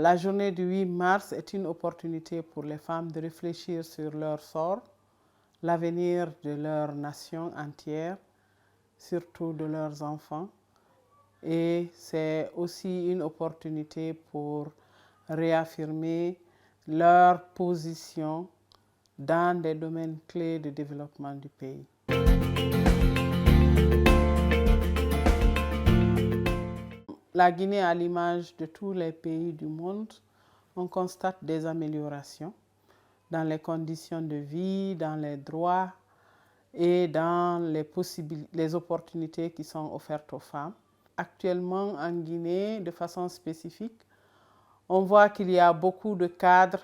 La journée du 8 mars est une opportunité pour les femmes de réfléchir sur leur sort, l'avenir de leur nation entière, surtout de leurs enfants. Et c'est aussi une opportunité pour réaffirmer leur position dans des domaines clés de développement du pays. La Guinée, à l'image de tous les pays du monde, on constate des améliorations dans les conditions de vie, dans les droits et dans les opportunités qui sont offertes aux femmes. Actuellement, en Guinée, de façon spécifique, on voit qu'il y a beaucoup de cadres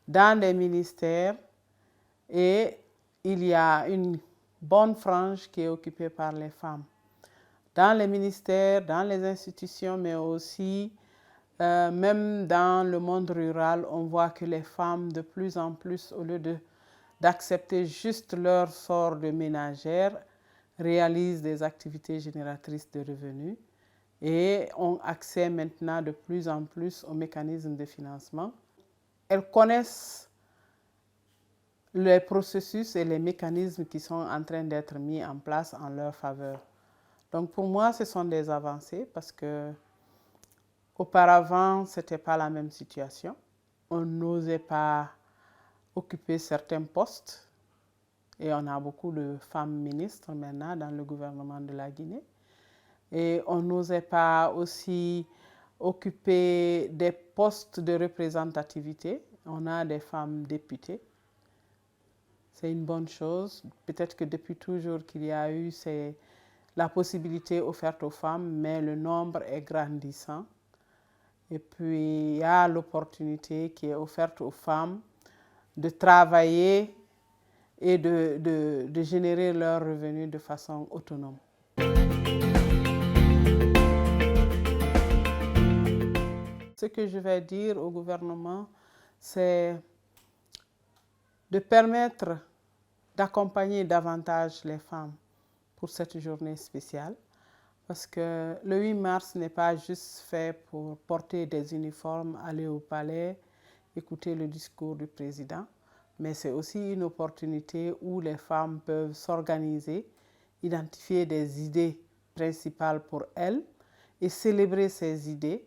dans les ministères et il y a une bonne frange qui est occupée par les femmes. Dans les ministères, dans les institutions, mais aussi même dans le monde rural, on voit que les femmes, de plus en plus, au lieu d'accepter juste leur sort de ménagère, réalisent des activités génératrices de revenus et ont accès maintenant de plus en plus aux mécanismes de financement. Elles connaissent les processus et les mécanismes qui sont en train d'être mis en place en leur faveur. Donc pour moi, ce sont des avancées parce que auparavant, ce n'était pas la même situation. On n'osait pas occuper certains postes et on a beaucoup de femmes ministres maintenant dans le gouvernement de la Guinée. Et on n'osait pas aussi occuper des postes de représentativité. On a des femmes députées. C'est une bonne chose. Peut-être que depuis toujours qu'il y a eu la possibilité offerte aux femmes, mais le nombre est grandissant. Et puis, il y a l'opportunité qui est offerte aux femmes de travailler et de générer leurs revenus de façon autonome. Ce que je vais dire au gouvernement, c'est de permettre d'accompagner davantage les femmes pour cette journée spéciale. Parce que le 8 mars n'est pas juste fait pour porter des uniformes, aller au palais, écouter le discours du président, mais c'est aussi une opportunité où les femmes peuvent s'organiser, identifier des idées principales pour elles et célébrer ces idées,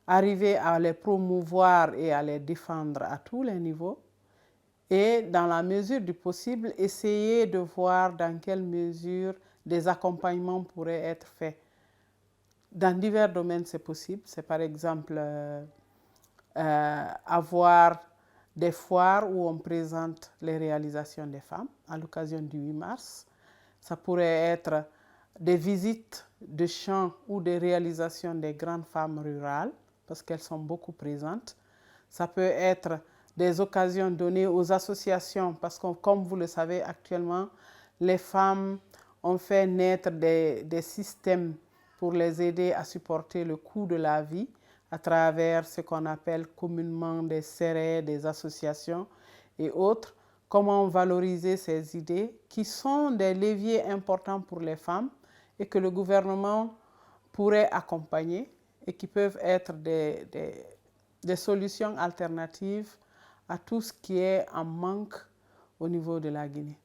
arriver à les promouvoir et à les défendre à tous les niveaux et dans la mesure du possible, essayer de voir dans quelle mesure des accompagnements pourraient être faits. Dans divers domaines, c'est possible. C'est par exemple avoir des foires où on présente les réalisations des femmes à l'occasion du 8 mars. Ça pourrait être des visites de champs ou des réalisations des grandes femmes rurales parce qu'elles sont beaucoup présentes. Ça peut être des occasions données aux associations parce que, comme vous le savez actuellement, les femmes ont fait naître des systèmes pour les aider à supporter le coût de la vie à travers ce qu'on appelle communément des CERES, des associations et autres. Comment valoriser ces idées qui sont des leviers importants pour les femmes et que le gouvernement pourrait accompagner et qui peuvent être des solutions alternatives à tout ce qui est en manque au niveau de la Guinée.